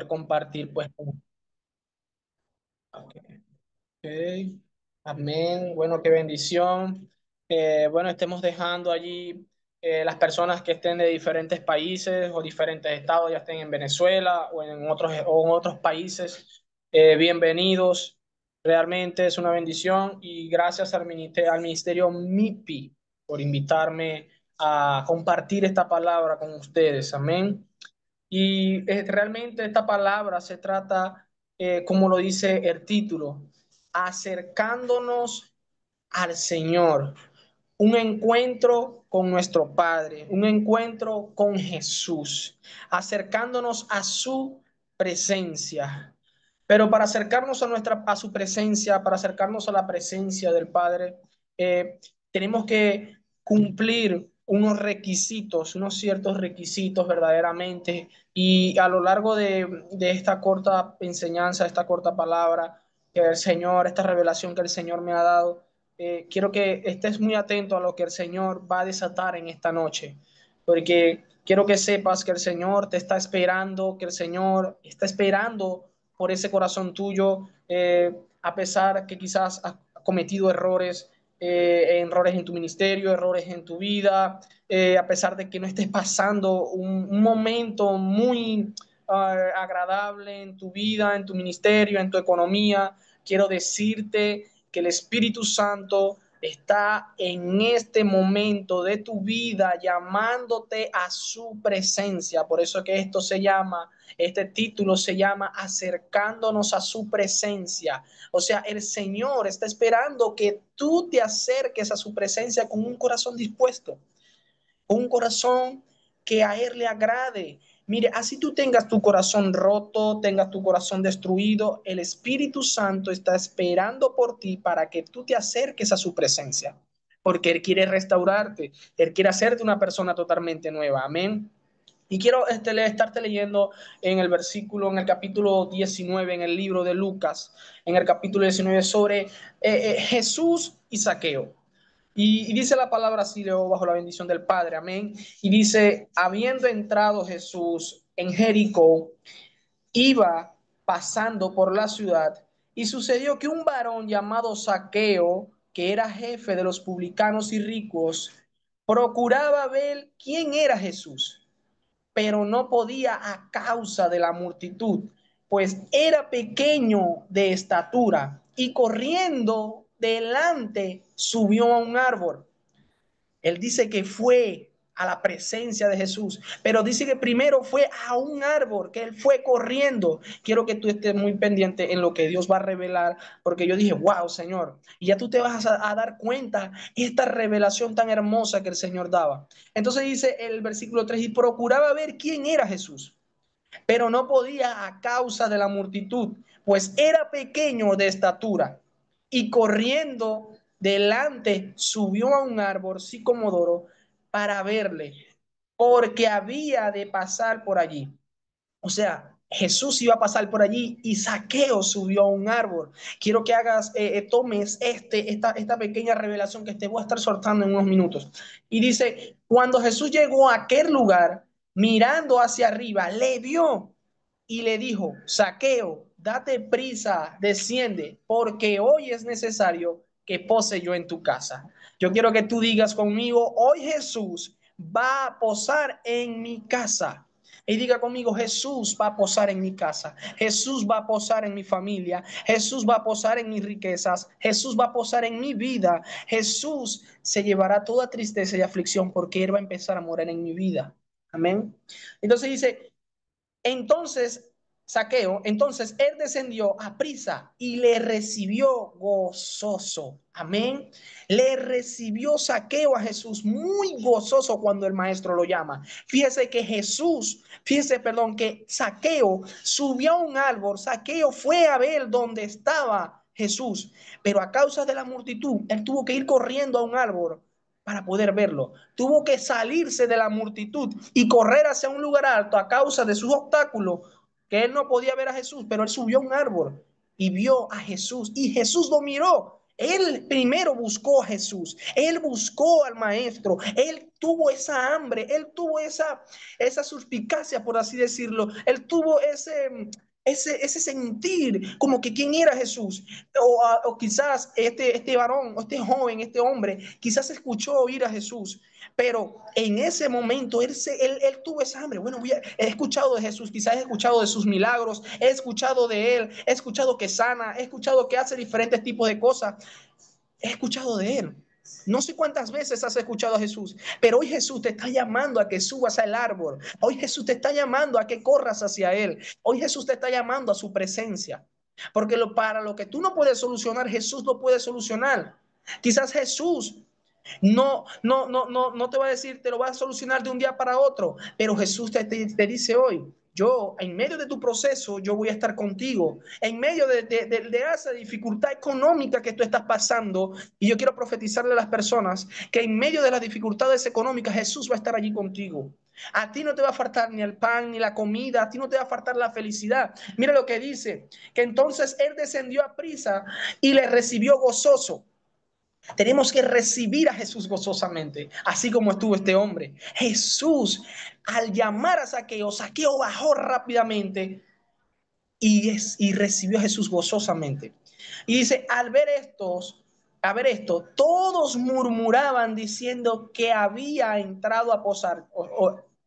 compartir pues. Ok. Ok. Amén. Bueno, qué bendición. Bueno, estemos dejando allí las personas que estén de diferentes países o diferentes estados, ya estén en Venezuela o en otros países. Bienvenidos. Realmente es una bendición y gracias al ministerio MIPI por invitarme a compartir esta palabra con ustedes. Amén. Y realmente esta palabra se trata, como lo dice el título, acercándonos al Señor, un encuentro con nuestro Padre, un encuentro con Jesús, acercándonos a su presencia. Pero para acercarnos a su presencia, para acercarnos a la presencia del Padre, tenemos que cumplir unos ciertos requisitos verdaderamente. Y a lo largo de esta corta enseñanza, esta corta palabra que el Señor, esta revelación que el Señor me ha dado, quiero que estés muy atento a lo que el Señor va a desatar en esta noche, porque quiero que sepas que el Señor te está esperando, que el Señor está esperando por ese corazón tuyo, a pesar que quizás has cometido errores en tu ministerio, errores en tu vida, a pesar de que no estés pasando un momento muy agradable en tu vida, en tu ministerio, en tu economía. Quiero decirte que el Espíritu Santo está en este momento de tu vida llamándote a su presencia. Por eso que este título se llama acercándonos a su presencia. O sea, el Señor está esperando que tú te acerques a su presencia con un corazón dispuesto, un corazón que a Él le agrade. Mire, así tú tengas tu corazón roto, tengas tu corazón destruido, el Espíritu Santo está esperando por ti para que tú te acerques a su presencia, porque Él quiere restaurarte, Él quiere hacerte una persona totalmente nueva. Amén. Y quiero estarte leyendo en el capítulo 19, en el libro de Lucas, en el capítulo 19, sobre Jesús y Zaqueo. Y dice la palabra así, leo bajo la bendición del Padre, amén. Y dice, habiendo entrado Jesús en Jericó, iba pasando por la ciudad, y sucedió que un varón llamado Zaqueo, que era jefe de los publicanos y ricos, procuraba ver quién era Jesús, pero no podía a causa de la multitud, pues era pequeño de estatura, y corriendo delante subió a un árbol. Él dice que fue a la presencia de Jesús, pero dice que primero fue a un árbol, que él fue corriendo. Quiero que tú estés muy pendiente en lo que Dios va a revelar, porque yo dije, wow, Señor, y ya tú te vas a dar cuenta esta revelación tan hermosa que el Señor daba. Entonces dice el versículo 3, y procuraba ver quién era Jesús, pero no podía a causa de la multitud, pues era pequeño de estatura, y corriendo delante subió a un árbol sicomodoro para verle, porque había de pasar por allí. O sea, Jesús iba a pasar por allí y Zaqueo subió a un árbol. Quiero que tomes esta pequeña revelación que te voy a estar soltando en unos minutos. Y dice, cuando Jesús llegó a aquel lugar, mirando hacia arriba, le vio y le dijo, Zaqueo, date prisa, desciende, porque hoy es necesario que pose yo en tu casa. Yo quiero que tú digas conmigo, hoy Jesús va a posar en mi casa. Y diga conmigo, Jesús va a posar en mi casa, Jesús va a posar en mi familia, Jesús va a posar en mis riquezas, Jesús va a posar en mi vida, Jesús se llevará toda tristeza y aflicción porque Él va a empezar a morar en mi vida. Amén. Entonces dice, entonces él descendió a prisa y le recibió gozoso. Amén. Le recibió Zaqueo a Jesús muy gozoso cuando el maestro lo llama. Perdón, que Zaqueo subió a un árbol. Zaqueo fue a ver dónde estaba Jesús, pero a causa de la multitud, él tuvo que ir corriendo a un árbol para poder verlo. Tuvo que salirse de la multitud y correr hacia un lugar alto a causa de sus obstáculos, que él no podía ver a Jesús, pero él subió a un árbol y vio a Jesús y Jesús lo miró Él primero buscó a Jesús, él buscó al maestro, él tuvo esa hambre, él tuvo esa suspicacia, por así decirlo, él tuvo ese sentir como que quién era Jesús. O quizás este varón, o este joven, este hombre, quizás escuchó oír a Jesús, pero en ese momento él tuvo esa hambre. Bueno, he escuchado de Jesús, quizás he escuchado de sus milagros, he escuchado de él, he escuchado que sana, he escuchado que hace diferentes tipos de cosas, he escuchado de él. No sé cuántas veces has escuchado a Jesús, pero hoy Jesús te está llamando a que subas al árbol. Hoy Jesús te está llamando a que corras hacia él. Hoy Jesús te está llamando a su presencia. Porque para lo que tú no puedes solucionar, Jesús lo puede solucionar. Quizás Jesús no te va a decir, te lo va a solucionar de un día para otro, pero Jesús te dice hoy, yo en medio de tu proceso, yo voy a estar contigo, en medio de esa dificultad económica que tú estás pasando, y yo quiero profetizarle a las personas que en medio de las dificultades económicas, Jesús va a estar allí contigo. A ti no te va a faltar ni el pan ni la comida, a ti no te va a faltar la felicidad. Mira lo que dice, que entonces él descendió a prisa y le recibió gozoso. Tenemos que recibir a Jesús gozosamente, así como estuvo este hombre. Jesús, al llamar a Zaqueo, Zaqueo bajó rápidamente y recibió a Jesús gozosamente. Y dice, a ver esto, todos murmuraban diciendo que había entrado a posar.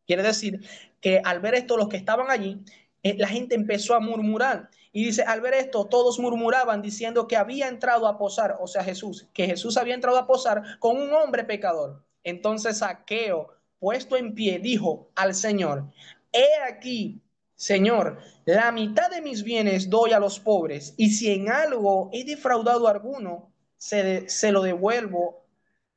Quiere decir que al ver esto, los que estaban allí, la gente empezó a murmurar. Y dice, al ver esto, todos murmuraban diciendo que había entrado a posar, o sea, Jesús, que Jesús había entrado a posar con un hombre pecador. Entonces Zaqueo, puesto en pie, dijo al Señor, he aquí, Señor, la mitad de mis bienes doy a los pobres, y si en algo he defraudado a alguno, se lo devuelvo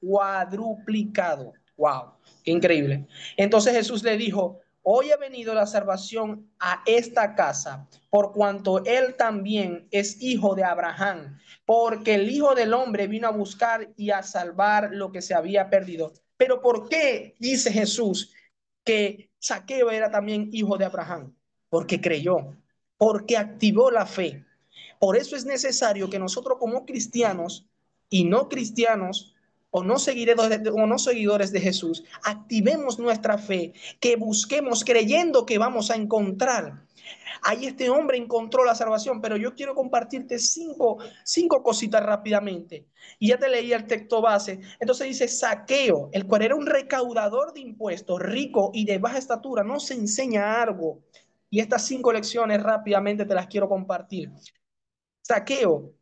cuadruplicado. Wow, qué increíble. Entonces Jesús le dijo, hoy ha venido la salvación a esta casa, por cuanto él también es hijo de Abraham, porque el Hijo del Hombre vino a buscar y a salvar lo que se había perdido. Pero ¿por qué dice Jesús que Zaqueo era también hijo de Abraham? Porque creyó, porque activó la fe. Por eso es necesario que nosotros como cristianos y no cristianos o no seguidores de Jesús, activemos nuestra fe, que busquemos creyendo que vamos a encontrar. Ahí este hombre encontró la salvación, pero yo quiero compartirte cinco cositas rápidamente. Y ya te leí el texto base. Entonces dice, Zaqueo, el cual era un recaudador de impuestos, rico y de baja estatura, no se enseña algo. Y estas 5 lecciones rápidamente te las quiero compartir. Zaqueo,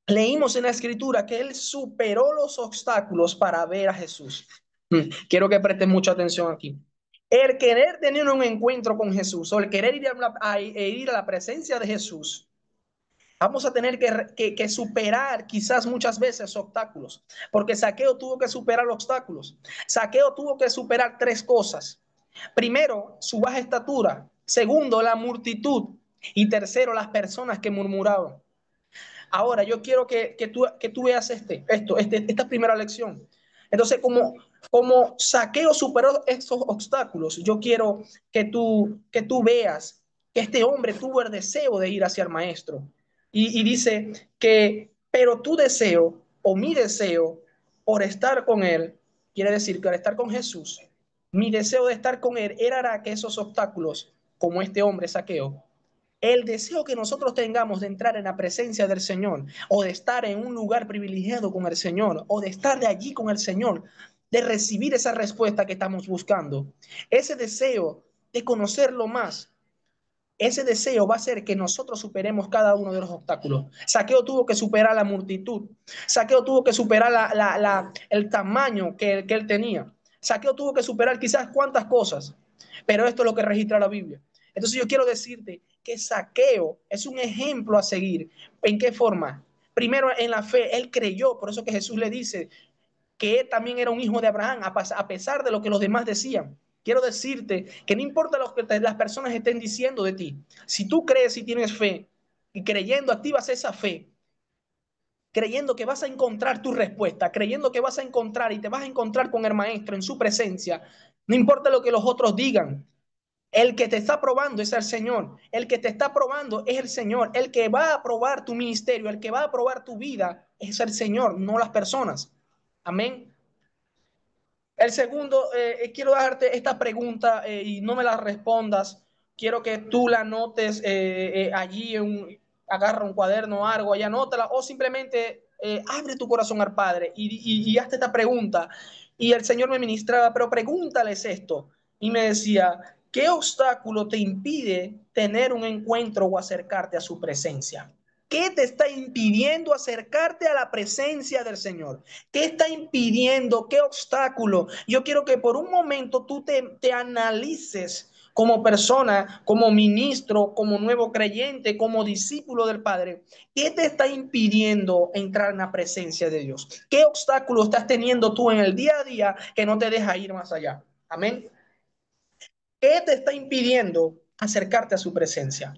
leímos en la escritura que él superó los obstáculos para ver a Jesús. Quiero que presten mucha atención aquí. El querer tener un encuentro con Jesús o el querer ir a la presencia de Jesús, vamos a tener que superar quizás muchas veces obstáculos, porque Zaqueo tuvo que superar obstáculos. Zaqueo tuvo que superar 3 cosas. Primero, su baja estatura. Segundo, la multitud. Y tercero, las personas que murmuraban. Ahora, yo quiero que tú veas esta primera lección. Entonces, como Zaqueo superó estos obstáculos, yo quiero que tú veas que este hombre tuvo el deseo de ir hacia el maestro. Y dice que, pero tu deseo o mi deseo por estar con él, quiere decir que al estar con Jesús, mi deseo de estar con él era que esos obstáculos, como este hombre Zaqueo, el deseo que nosotros tengamos de entrar en la presencia del Señor, o de estar en un lugar privilegiado con el Señor, o de estar de allí con el Señor, de recibir esa respuesta que estamos buscando, ese deseo de conocerlo más, ese deseo va a hacer que nosotros superemos cada uno de los obstáculos. Zaqueo tuvo que superar la multitud. Zaqueo tuvo que superar el tamaño que él tenía. Zaqueo tuvo que superar quizás cuántas cosas, pero esto es lo que registra la Biblia. Entonces yo quiero decirte que Zaqueo es un ejemplo a seguir. ¿En qué forma? Primero en la fe, él creyó, por eso que Jesús le dice que él también era un hijo de Abraham, a pesar de lo que los demás decían. Quiero decirte que no importa lo que las personas estén diciendo de ti, si tú crees y tienes fe, y creyendo activas esa fe, creyendo que vas a encontrar tu respuesta, creyendo que vas a encontrar y te vas a encontrar con el maestro en su presencia, no importa lo que los otros digan, el que te está probando es el Señor. El que te está probando es el Señor. El que va a probar tu ministerio, el que va a probar tu vida, es el Señor, no las personas. Amén. El segundo, quiero darte esta pregunta y no me la respondas. Quiero que tú la anotes allí, agarra un cuaderno o algo, allá anótala, o simplemente abre tu corazón al Padre y hazte esta pregunta. Y el Señor me ministraba, pero pregúntales esto. Y me decía, ¿qué obstáculo te impide tener un encuentro o acercarte a su presencia? ¿Qué te está impidiendo acercarte a la presencia del Señor? ¿Qué está impidiendo? ¿Qué obstáculo? Yo quiero que por un momento tú te analices como persona, como ministro, como nuevo creyente, como discípulo del Padre. ¿Qué te está impidiendo entrar en la presencia de Dios? ¿Qué obstáculo estás teniendo tú en el día a día que no te deja ir más allá? Amén. ¿Qué te está impidiendo acercarte a su presencia?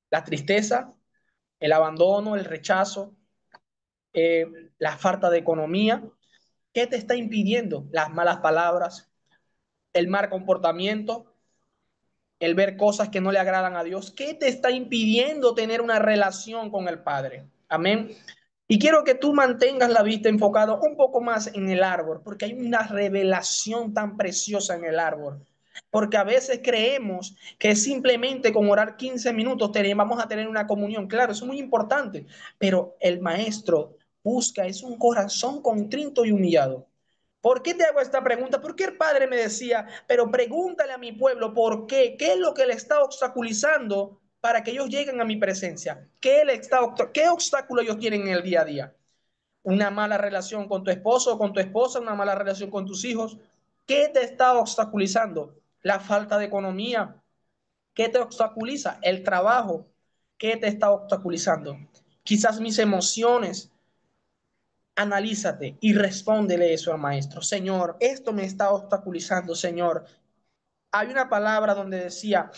La tristeza, el abandono, el rechazo, la falta de economía. ¿Qué te está impidiendo? Las malas palabras, el mal comportamiento, el ver cosas que no le agradan a Dios. ¿Qué te está impidiendo tener una relación con el Padre? Amén. Y quiero que tú mantengas la vista enfocada un poco más en el árbol, porque hay una revelación tan preciosa en el árbol. Porque a veces creemos que simplemente con orar 15 minutos vamos a tener una comunión. Claro, eso es muy importante, pero el maestro busca, es un corazón contrito y humillado. ¿Por qué te hago esta pregunta? Porque el padre me decía, pero pregúntale a mi pueblo por qué, qué es lo que le está obstaculizando para que ellos lleguen a mi presencia. ¿Qué obstáculo ellos tienen en el día a día? Una mala relación con tu esposo o con tu esposa, una mala relación con tus hijos. ¿Qué te está obstaculizando? La falta de economía. ¿Qué te obstaculiza? El trabajo. ¿Qué te está obstaculizando? Quizás mis emociones. Analízate y respóndele eso al maestro. Señor, esto me está obstaculizando, Señor. Hay una palabra donde decía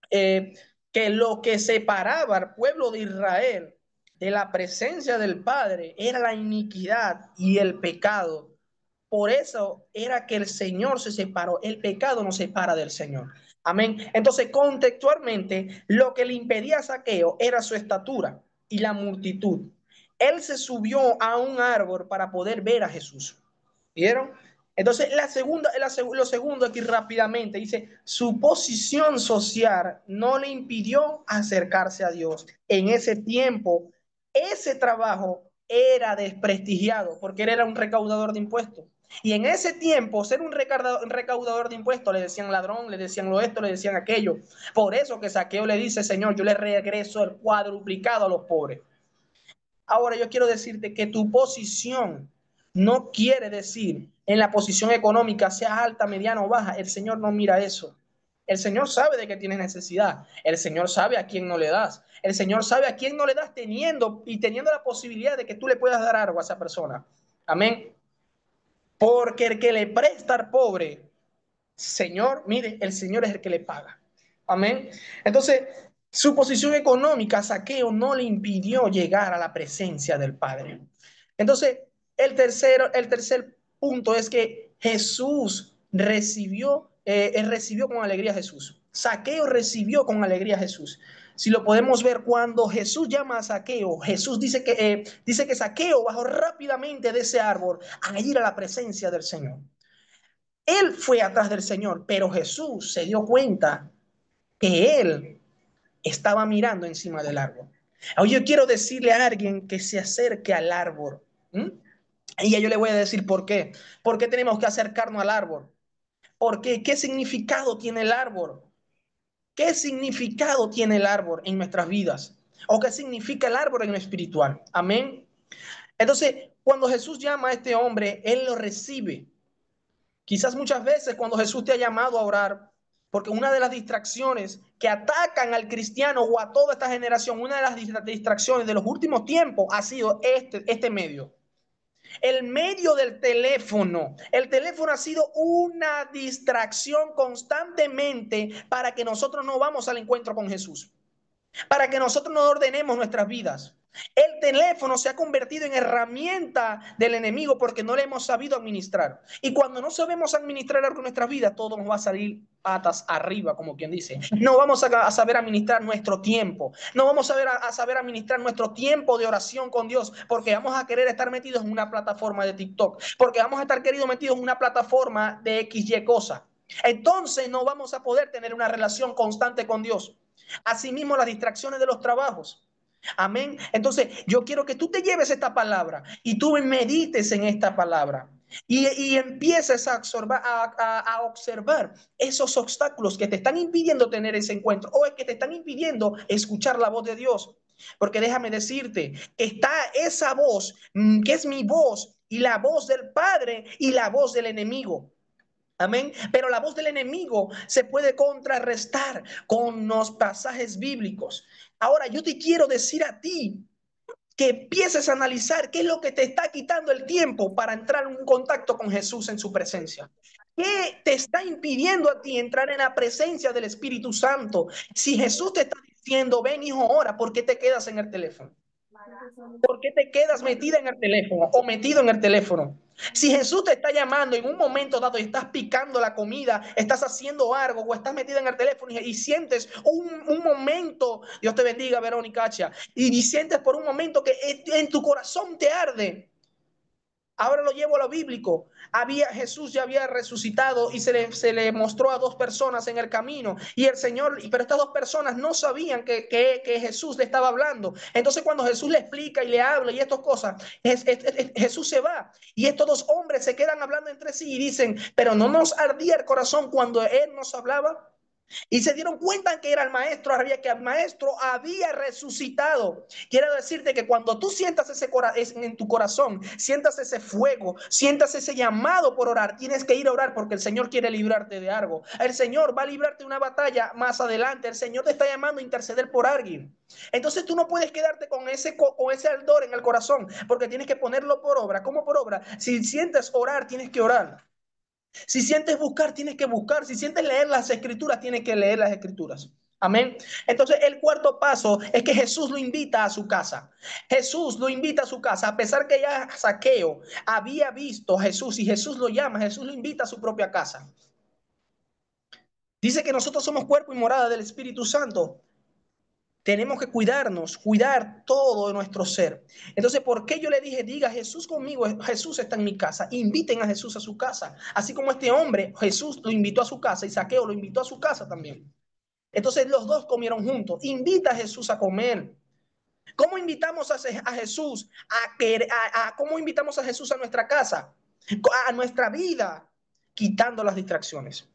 eh, que lo que separaba al pueblo de Israel de la presencia del Padre era la iniquidad y el pecado. Por eso era que el Señor se separó. El pecado nos separa del Señor. Amén. Entonces, contextualmente, lo que le impedía a Zaqueo era su estatura y la multitud. Él se subió a un árbol para poder ver a Jesús. ¿Vieron? Entonces, lo segundo aquí rápidamente dice, su posición social no le impidió acercarse a Dios. En ese tiempo, ese trabajo era desprestigiado porque él era un recaudador de impuestos. Y en ese tiempo, ser un recaudador de impuestos, le decían ladrón, le decían lo esto, le decían aquello. Por eso que Zaqueo le dice, Señor, yo le regreso el cuadruplicado a los pobres. Ahora yo quiero decirte que tu posición no quiere decir en la posición económica, sea alta, mediana o baja. El Señor no mira eso. El Señor sabe de que tienes necesidad. El Señor sabe a quién no le das. El Señor sabe a quién no le das teniendo la posibilidad de que tú le puedas dar algo a esa persona. Amén. Porque el que le presta al pobre, Señor, mire, el Señor es el que le paga. Amén. Entonces, su posición económica, Zaqueo, no le impidió llegar a la presencia del Padre. Entonces, el tercer punto es que Jesús recibió, él recibió con alegría a Jesús. Zaqueo recibió con alegría a Jesús. Si lo podemos ver cuando Jesús llama a Zaqueo, Jesús dice que Zaqueo bajó rápidamente de ese árbol a ir a la presencia del Señor. Él fue atrás del Señor, pero Jesús se dio cuenta que él estaba mirando encima del árbol. Hoy yo quiero decirle a alguien que se acerque al árbol. ¿Mm? Y yo le voy a decir por qué. ¿Por qué tenemos que acercarnos al árbol? ¿Por qué? ¿Qué significado tiene el árbol? ¿Qué significado tiene el árbol en nuestras vidas? ¿O qué significa el árbol en lo espiritual? Amén. Entonces, cuando Jesús llama a este hombre, él lo recibe. Quizás muchas veces cuando Jesús te ha llamado a orar, porque una de las distracciones que atacan al cristiano o a toda esta generación, una de las distracciones de los últimos tiempos ha sido este medio. El medio del teléfono. El teléfono ha sido una distracción constantemente para que nosotros no vamos al encuentro con Jesús, para que nosotros no ordenemos nuestras vidas. El teléfono se ha convertido en herramienta del enemigo porque no le hemos sabido administrar. Y cuando no sabemos administrar algo en nuestras vidas, todo nos va a salir patas arriba, como quien dice. No vamos a saber administrar nuestro tiempo. No vamos a saber administrar nuestro tiempo de oración con Dios, porque vamos a querer estar metidos en una plataforma de TikTok, porque vamos a estar queridos metidos en una plataforma de XY cosa. Entonces no vamos a poder tener una relación constante con Dios. Asimismo, las distracciones de los trabajos. Amén. Entonces, yo quiero que tú te lleves esta palabra y tú medites en esta palabra y empieces a observar esos obstáculos que te están impidiendo tener ese encuentro o que te están impidiendo escuchar la voz de Dios. Porque déjame decirte, está esa voz, que es mi voz y la voz del Padre y la voz del enemigo. Amén. Pero la voz del enemigo se puede contrarrestar con los pasajes bíblicos. Ahora, yo te quiero decir a ti que empieces a analizar qué es lo que te está quitando el tiempo para entrar en un contacto con Jesús en su presencia. ¿Qué te está impidiendo a ti entrar en la presencia del Espíritu Santo? Si Jesús te está diciendo, ven hijo, ora, ¿por qué te quedas en el teléfono? ¿Por qué te quedas metida en el teléfono o metido en el teléfono? Si Jesús te está llamando en un momento dado y estás picando la comida, estás haciendo algo o estás metida en el teléfono y sientes un momento, Dios te bendiga, Verónica Acha, y sientes por un momento que en tu corazón te arde. Ahora lo llevo a lo bíblico. Jesús ya había resucitado y se le mostró a dos personas en el camino. Y el Señor, pero estas dos personas no sabían que Jesús le estaba hablando. Entonces cuando Jesús le explica y le habla y estas cosas, Jesús se va. Y estos dos hombres se quedan hablando entre sí y dicen, pero no nos ardía el corazón cuando Él nos hablaba. Y se dieron cuenta que era el maestro, que el maestro había resucitado. Quiero decirte que cuando tú sientas en tu corazón, sientas ese fuego, sientas ese llamado por orar, tienes que ir a orar porque el Señor quiere librarte de algo. El Señor va a librarte de una batalla más adelante. El Señor te está llamando a interceder por alguien. Entonces tú no puedes quedarte con ese ardor en el corazón porque tienes que ponerlo por obra. ¿Cómo por obra? Si sientes orar, tienes que orar. Si sientes buscar, tienes que buscar. Si sientes leer las escrituras, tienes que leer las escrituras. Amén. Entonces, el cuarto paso es que Jesús lo invita a su casa. Jesús lo invita a su casa, a pesar que ya Zaqueo había visto a Jesús y Jesús lo llama, Jesús lo invita a su propia casa. Dice que nosotros somos cuerpo y morada del Espíritu Santo. Tenemos que cuidarnos, cuidar todo de nuestro ser. Entonces, ¿por qué yo le dije, diga Jesús conmigo? Jesús está en mi casa. Inviten a Jesús a su casa. Así como este hombre, Jesús lo invitó a su casa y Zaqueo lo invitó a su casa también. Entonces, los dos comieron juntos. Invita a Jesús a comer. ¿Cómo invitamos a Jesús cómo invitamos a Jesús a nuestra casa? A nuestra vida, quitando las distracciones.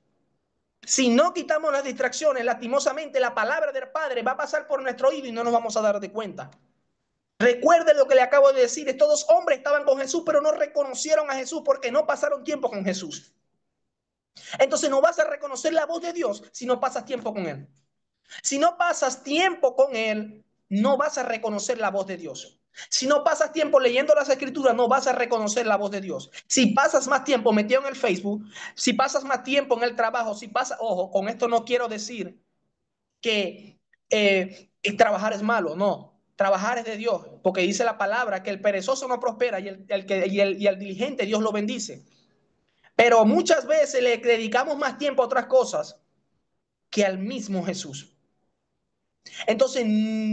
Si no quitamos las distracciones, lastimosamente la palabra del Padre va a pasar por nuestro oído y no nos vamos a dar de cuenta. Recuerde lo que le acabo de decir. Estos dos hombres estaban con Jesús, pero no reconocieron a Jesús porque no pasaron tiempo con Jesús. Entonces no vas a reconocer la voz de Dios si no pasas tiempo con Él. Si no pasas tiempo con Él, no vas a reconocer la voz de Dios. Si no pasas tiempo leyendo las escrituras, no vas a reconocer la voz de Dios. Si pasas más tiempo metido en el Facebook, si pasas más tiempo en el trabajo, ojo, con esto no quiero decir que trabajar es malo, no. Trabajar es de Dios, porque dice la palabra que el perezoso no prospera y el diligente Dios lo bendice. Pero muchas veces le dedicamos más tiempo a otras cosas que al mismo Jesús. Entonces,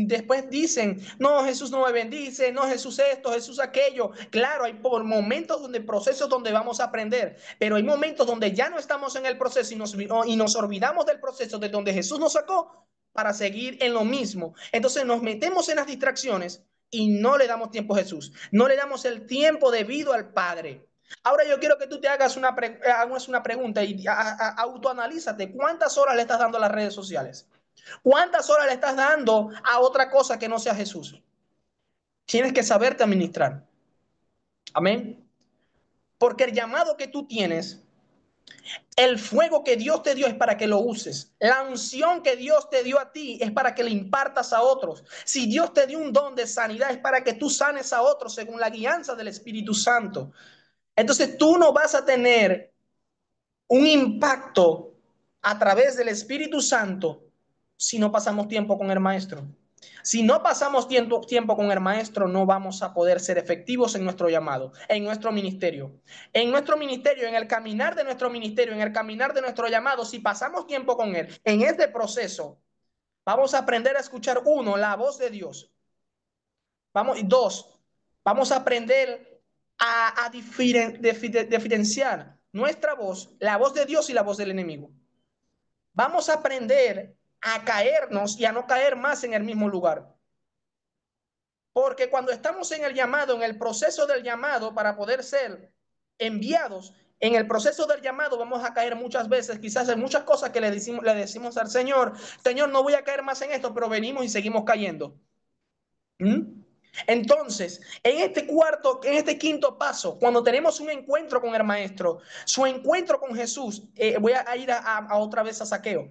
después dicen, no, Jesús no me bendice, no, Jesús esto, Jesús aquello. Claro, hay por momentos procesos donde vamos a aprender, pero hay momentos donde ya no estamos en el proceso y nos olvidamos del proceso de donde Jesús nos sacó para seguir en lo mismo. Entonces nos metemos en las distracciones y no le damos tiempo a Jesús, no le damos el tiempo debido al Padre. Ahora yo quiero que tú te hagas una pregunta y autoanalízate. ¿Cuántas horas le estás dando a las redes sociales? ¿Cuántas horas le estás dando a otra cosa que no sea Jesús? Tienes que saberte administrar. Amén. Porque el llamado que tú tienes, el fuego que Dios te dio es para que lo uses. La unción que Dios te dio a ti es para que le impartas a otros. Si Dios te dio un don de sanidad es para que tú sanes a otros según la guianza del Espíritu Santo. Entonces tú no vas a tener un impacto a través del Espíritu Santo si no pasamos tiempo con el Maestro. Si no pasamos tiempo con el maestro, no vamos a poder ser efectivos en nuestro llamado, en nuestro ministerio. En nuestro ministerio, en el caminar de nuestro ministerio, en el caminar de nuestro llamado, si pasamos tiempo con él, en este proceso, vamos a aprender a escuchar, uno, la voz de Dios. Vamos, y dos, vamos a aprender a diferenciar nuestra voz, la voz de Dios y la voz del enemigo. Vamos a aprender a caernos y a no caer más en el mismo lugar. Porque cuando estamos en el llamado, en el proceso del llamado para poder ser enviados, en el proceso del llamado vamos a caer muchas veces, quizás en muchas cosas que le decimos al Señor, Señor, no voy a caer más en esto, pero venimos y seguimos cayendo. ¿Mm? Entonces, en este quinto paso, cuando tenemos un encuentro con el maestro, su encuentro con Jesús, voy a ir otra vez a Zaqueo.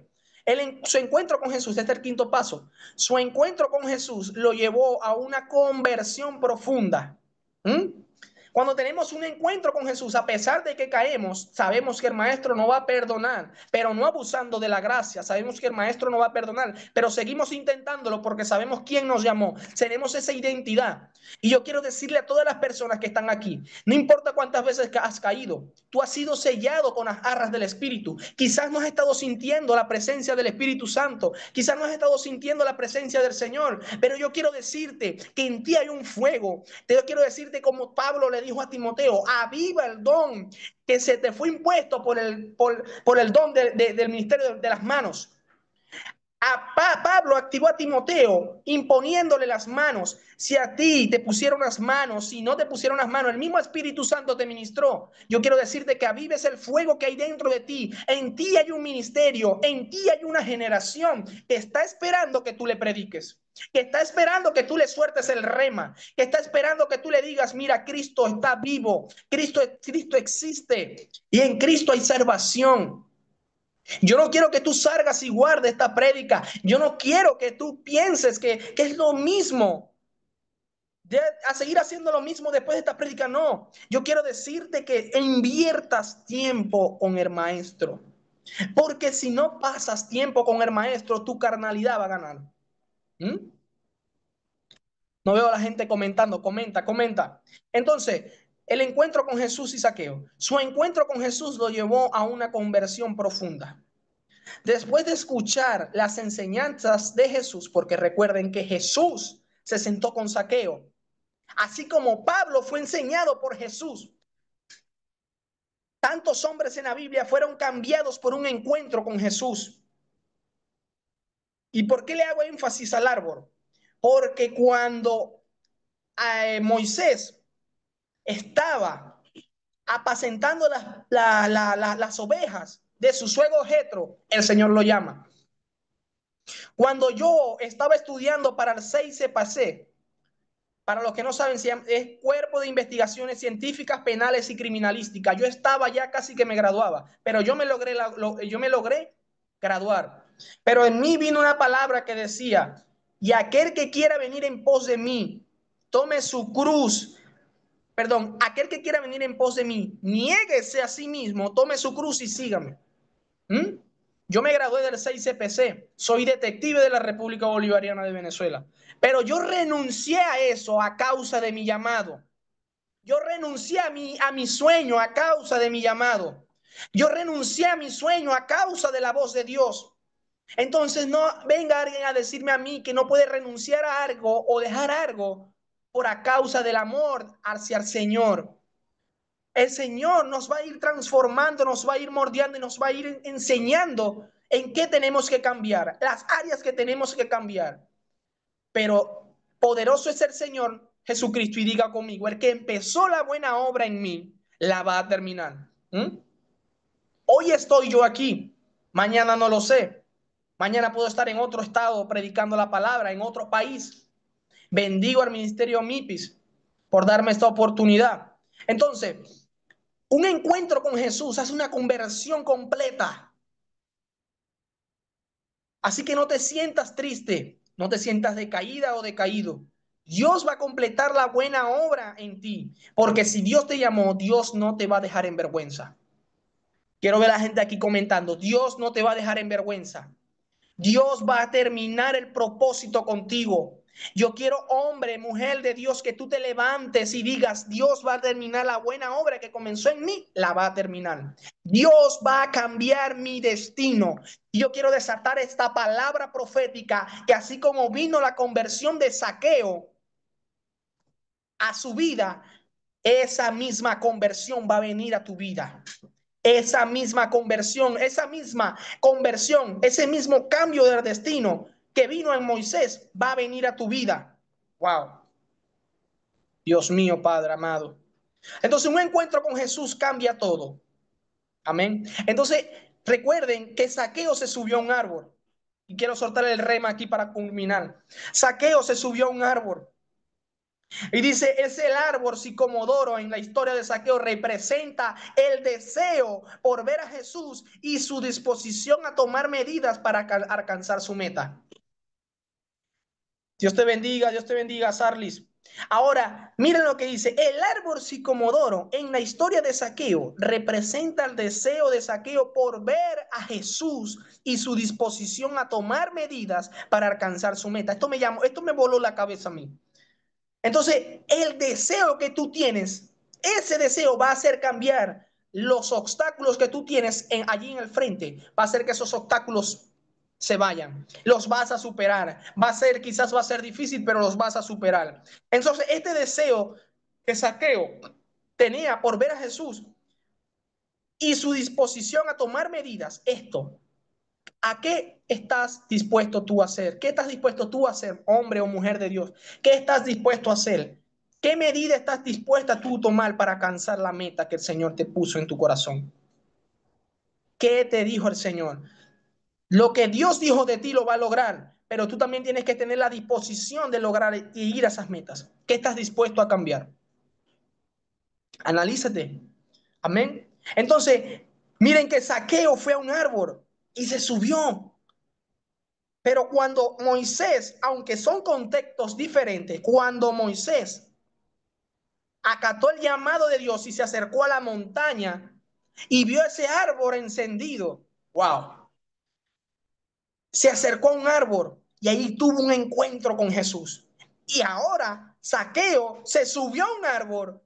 Su encuentro con Jesús, este es el quinto paso. Su encuentro con Jesús lo llevó a una conversión profunda. ¿Mm? Cuando tenemos un encuentro con Jesús, a pesar de que caemos, sabemos que el maestro no va a perdonar, pero no abusando de la gracia. Sabemos que el maestro no va a perdonar, pero seguimos intentándolo porque sabemos quién nos llamó. Tenemos esa identidad. Y yo quiero decirle a todas las personas que están aquí, no importa cuántas veces has caído, tú has sido sellado con las arras del Espíritu. Quizás no has estado sintiendo la presencia del Espíritu Santo, quizás no has estado sintiendo la presencia del Señor, pero yo quiero decirte que en ti hay un fuego. Yo quiero decirte como Pablo le dijo a Timoteo, aviva el don que se te fue impuesto por el don del ministerio de las manos. Pablo activó a Timoteo imponiéndole las manos. Si a ti te pusieron las manos, si no te pusieron las manos, el mismo Espíritu Santo te ministró. Yo quiero decirte que avives el fuego que hay dentro de ti. En ti hay un ministerio, en ti hay una generación que está esperando que tú le prediques, que está esperando que tú le sueltes el rema, que está esperando que tú le digas, mira, Cristo está vivo, Cristo existe y en Cristo hay salvación. Yo no quiero que tú salgas y guardes esta prédica. Yo no quiero que tú pienses que es lo mismo. A seguir haciendo lo mismo después de esta prédica, no. Yo quiero decirte que inviertas tiempo con el maestro. Porque si no pasas tiempo con el maestro, tu carnalidad va a ganar. ¿Mm? No veo a la gente comentando, comenta. Entonces, el encuentro con Jesús y Zaqueo. Su encuentro con Jesús lo llevó a una conversión profunda. Después de escuchar las enseñanzas de Jesús, porque recuerden que Jesús se sentó con Zaqueo, así como Pablo fue enseñado por Jesús, tantos hombres en la Biblia fueron cambiados por un encuentro con Jesús. ¿Y por qué le hago énfasis al árbol? Porque cuando Moisés estaba apacentando las ovejas de su suegro Jetro, el Señor lo llama. Cuando yo estaba estudiando para el 6 CPC, para los que no saben, es Cuerpo de Investigaciones Científicas, Penales y Criminalísticas. Yo estaba ya casi que me graduaba, pero yo me logré graduar. Pero en mí vino una palabra que decía, y aquel que quiera venir en pos de mí, tome su cruz. Perdón, aquel que quiera venir en pos de mí, niéguese a sí mismo, tome su cruz y sígame. ¿Mm? Yo me gradué del 6 CPC, soy detective de la República Bolivariana de Venezuela, pero yo renuncié a eso a causa de mi llamado. Yo renuncié a mi sueño a causa de mi llamado. Yo renuncié a mi sueño a causa de la voz de Dios. Entonces no venga alguien a decirme a mí que no puede renunciar a algo o dejar algo por a causa del amor hacia el Señor. El Señor nos va a ir transformando, nos va a ir mordiendo y nos va a ir enseñando en qué tenemos que cambiar, las áreas que tenemos que cambiar. Pero poderoso es el Señor Jesucristo y diga conmigo, el que empezó la buena obra en mí, la va a terminar. ¿Mm? Hoy estoy yo aquí, mañana no lo sé. Mañana puedo estar en otro estado predicando la palabra, en otro país. Bendigo al ministerio MIPIS por darme esta oportunidad. Entonces, un encuentro con Jesús hace una conversión completa. Así que no te sientas triste, no te sientas decaída o decaído. Dios va a completar la buena obra en ti, porque si Dios te llamó, Dios no te va a dejar en vergüenza. Quiero ver a la gente aquí comentando, Dios no te va a dejar en vergüenza. Dios va a terminar el propósito contigo. Yo quiero, hombre, mujer de Dios, que tú te levantes y digas, Dios va a terminar la buena obra que comenzó en mí, la va a terminar. Dios va a cambiar mi destino. Y yo quiero desatar esta palabra profética, que así como vino la conversión de Zaqueo a su vida, esa misma conversión va a venir a tu vida. Esa misma conversión, ese mismo cambio de destino que vino en Moisés va a venir a tu vida. Wow, Dios mío, Padre amado. Entonces, un encuentro con Jesús cambia todo. Amén. Entonces, recuerden que Zaqueo se subió a un árbol. Y quiero soltar el rema aquí para culminar. Zaqueo se subió a un árbol. Y dice, es el árbol sicomodoro en la historia de Zaqueo, representa el deseo por ver a Jesús y su disposición a tomar medidas para alcanzar su meta. Dios te bendiga, Sarlis. Ahora, miren lo que dice, el árbol sicomodoro en la historia de Zaqueo representa el deseo de Zaqueo por ver a Jesús y su disposición a tomar medidas para alcanzar su meta. Esto me voló la cabeza a mí. Entonces, el deseo que tú tienes, ese deseo va a hacer cambiar los obstáculos que tú tienes allí en el frente. Va a hacer que esos obstáculos se vayan. Los vas a superar. Quizás va a ser difícil, pero los vas a superar. Entonces, este deseo que Zaqueo tenía por ver a Jesús y su disposición a tomar medidas, ¿a qué estás dispuesto tú a hacer? ¿Qué estás dispuesto tú a hacer, hombre o mujer de Dios? ¿Qué estás dispuesto a hacer? ¿Qué medida estás dispuesta tú a tomar para alcanzar la meta que el Señor te puso en tu corazón? ¿Qué te dijo el Señor? Lo que Dios dijo de ti lo va a lograr, pero tú también tienes que tener la disposición de lograr y ir a esas metas. ¿Qué estás dispuesto a cambiar? Analízate. Amén. Entonces, miren que Zaqueo fue a un árbol y se subió. Pero cuando Moisés, aunque son contextos diferentes, cuando Moisés acató el llamado de Dios y se acercó a la montaña y vio ese árbol encendido, wow, se acercó a un árbol y ahí tuvo un encuentro con Jesús. Y ahora Zaqueo se subió a un árbol,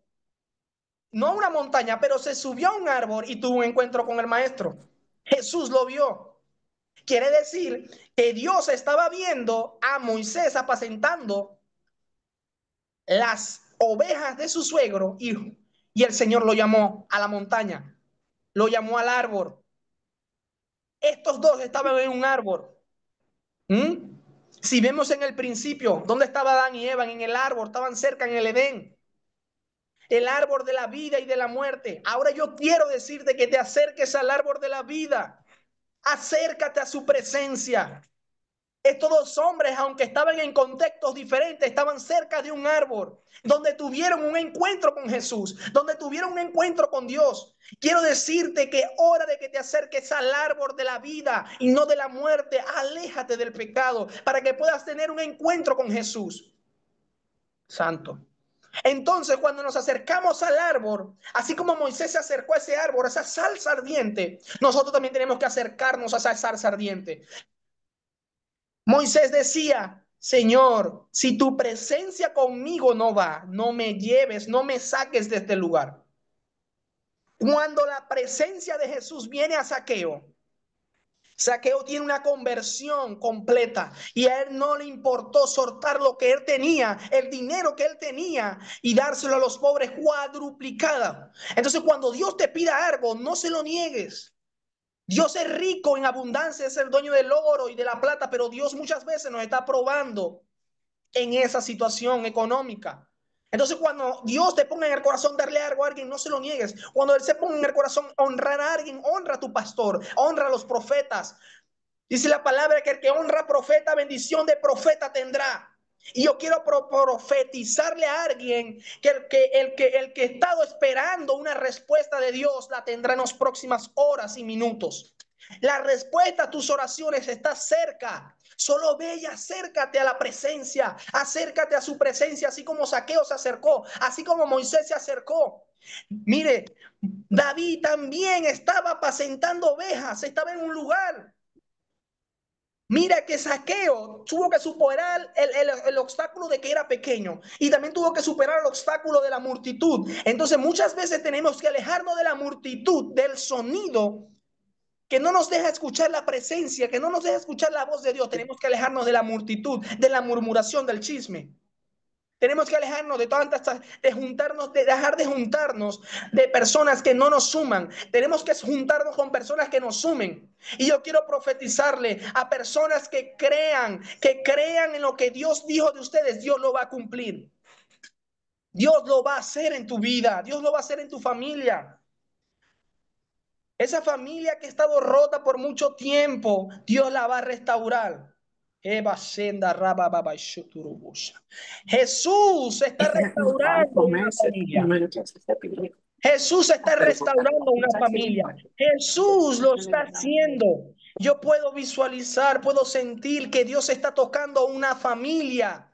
no a una montaña, pero se subió a un árbol y tuvo un encuentro con el maestro. Jesús lo vio. Quiere decir que Dios estaba viendo a Moisés apacentando las ovejas de su suegro y el Señor lo llamó a la montaña, lo llamó al árbol. Estos dos estaban en un árbol. ¿Mm? Si vemos en el principio, ¿dónde estaba Adán y Eva? En el árbol, estaban cerca en el Edén, el árbol de la vida y de la muerte. Ahora yo quiero decirte que te acerques al árbol de la vida, acércate a su presencia. Estos dos hombres, aunque estaban en contextos diferentes, estaban cerca de un árbol donde tuvieron un encuentro con Jesús, donde tuvieron un encuentro con Dios. Quiero decirte que es hora de que te acerques al árbol de la vida y no de la muerte. Aléjate del pecado para que puedas tener un encuentro con Jesús. Santo. Entonces, cuando nos acercamos al árbol, así como Moisés se acercó a ese árbol, a esa salsa ardiente, nosotros también tenemos que acercarnos a esa salsa ardiente. Moisés decía, Señor, si tu presencia conmigo no va, no me lleves, no me saques de este lugar. Cuando la presencia de Jesús viene a Zaqueo, Zaqueo tiene una conversión completa y a él no le importó soltar lo que él tenía, el dinero que él tenía y dárselo a los pobres cuadruplicada. Entonces, cuando Dios te pida algo, no se lo niegues. Dios es rico en abundancia, es el dueño del oro y de la plata, pero Dios muchas veces nos está probando en esa situación económica. Entonces, cuando Dios te ponga en el corazón darle algo a alguien, no se lo niegues. Cuando Él se ponga en el corazón honrar a alguien, honra a tu pastor, honra a los profetas. Dice la palabra que el que honra a profeta, bendición de profeta tendrá. Y yo quiero profetizarle a alguien que el que ha estado esperando una respuesta de Dios la tendrá en las próximas horas y minutos. La respuesta a tus oraciones está cerca. Solo ve y acércate a la presencia, acércate a su presencia, así como Zaqueo se acercó, así como Moisés se acercó. Mire, David también estaba apacentando ovejas, estaba en un lugar. Mira que Zaqueo tuvo que superar el obstáculo de que era pequeño y también tuvo que superar el obstáculo de la multitud. Entonces muchas veces tenemos que alejarnos de la multitud, del sonido que no nos deja escuchar la presencia, que no nos deja escuchar la voz de Dios. Tenemos que alejarnos de la multitud, de la murmuración, del chisme. Tenemos que alejarnos de tantas, de juntarnos, de dejar de juntarnos de personas que no nos suman. Tenemos que juntarnos con personas que nos sumen. Y yo quiero profetizarle a personas que crean en lo que Dios dijo de ustedes. Dios lo va a cumplir. Dios lo va a hacer en tu vida. Dios lo va a hacer en tu familia. Esa familia que ha estado rota por mucho tiempo, Dios la va a restaurar. Jesús está restaurando una familia. Jesús está restaurando una familia. Jesús lo está haciendo. Yo puedo visualizar, puedo sentir que Dios está tocando una familia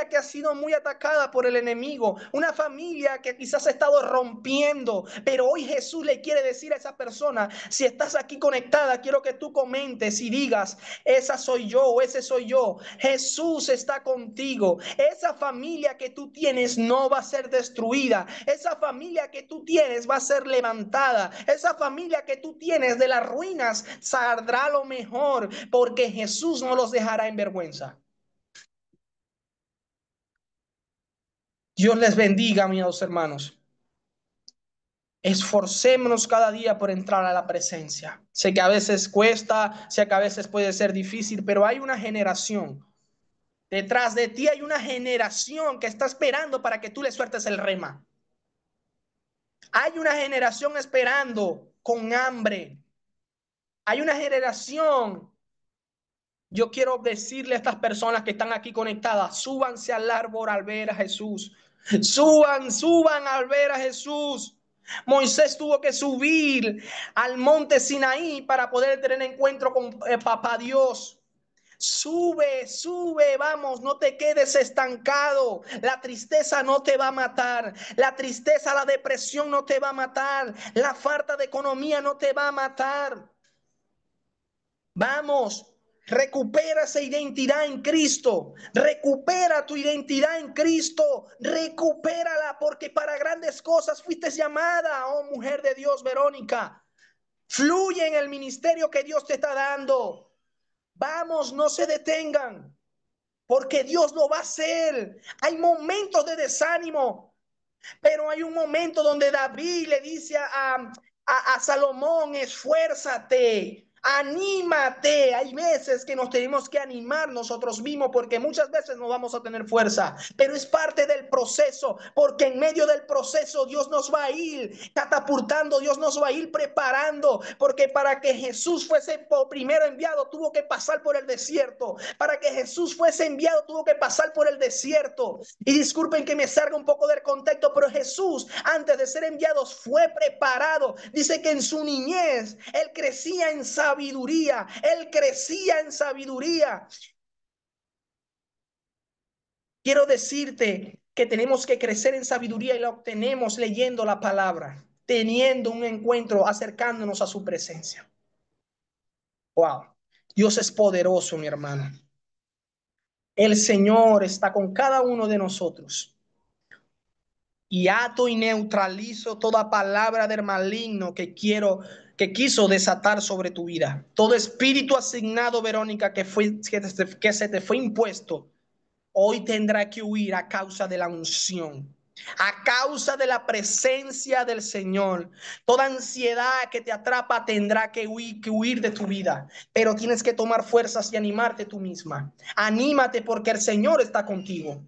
que ha sido muy atacada por el enemigo, una familia que quizás ha estado rompiendo, pero hoy Jesús le quiere decir a esa persona, si estás aquí conectada, quiero que tú comentes y digas, esa soy yo o ese soy yo. Jesús está contigo. Esa familia que tú tienes no va a ser destruida. Esa familia que tú tienes va a ser levantada. Esa familia que tú tienes de las ruinas saldrá lo mejor, porque Jesús no los dejará en vergüenza. Dios les bendiga, mis hermanos. Esforcémonos cada día por entrar a la presencia. Sé que a veces cuesta, sé que a veces puede ser difícil, pero hay una generación. Detrás de ti hay una generación que está esperando para que tú le sueltes el rema. Hay una generación esperando con hambre. Hay una generación. Yo quiero decirle a estas personas que están aquí conectadas, súbanse al árbol al ver a Jesús. Suban al ver a Jesús. Moisés tuvo que subir al monte Sinaí para poder tener encuentro con Papá Dios. Sube, vamos, no te quedes estancado. La tristeza no te va a matar. La tristeza, la depresión no te va a matar. La falta de economía no te va a matar. Vamos, recupera esa identidad en Cristo. Recupera tu identidad en Cristo. Recupérala porque para grandes cosas fuiste llamada, oh mujer de Dios, Verónica. Fluye en el ministerio que Dios te está dando. Vamos, no se detengan, porque Dios lo va a hacer. Hay momentos de desánimo, pero hay un momento donde David le dice a Salomón, esfuérzate, anímate. Hay veces que nos tenemos que animar nosotros mismos porque muchas veces no vamos a tener fuerza, pero es parte del proceso, porque en medio del proceso Dios nos va a ir catapultando, Dios nos va a ir preparando, porque para que Jesús fuese primero enviado tuvo que pasar por el desierto. Para que Jesús fuese enviado tuvo que pasar por el desierto. Y disculpen que me salga un poco del contexto, pero Jesús antes de ser enviado fue preparado. Dice que en su niñez él crecía en sabiduría, él crecía en sabiduría. Quiero decirte que tenemos que crecer en sabiduría y la obtenemos leyendo la palabra, teniendo un encuentro, acercándonos a su presencia. Wow, Dios es poderoso, mi hermano. El Señor está con cada uno de nosotros. Y ato y neutralizo toda palabra del maligno que quiso desatar sobre tu vida. Todo espíritu asignado, Verónica, que se te fue impuesto, hoy tendrá que huir a causa de la unción, a causa de la presencia del Señor. Toda ansiedad que te atrapa tendrá que huir de tu vida, pero tienes que tomar fuerzas y animarte tú misma. Anímate porque el Señor está contigo.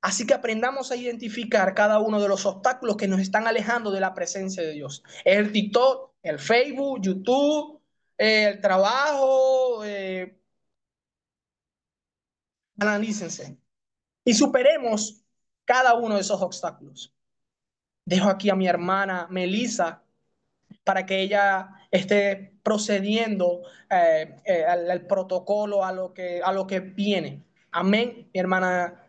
Así que aprendamos a identificar cada uno de los obstáculos que nos están alejando de la presencia de Dios. El TikTok, el Facebook, YouTube, el trabajo. Analícense y superemos cada uno de esos obstáculos. Dejo aquí a mi hermana Melissa para que ella esté procediendo al protocolo, a lo que viene. Amén, mi hermana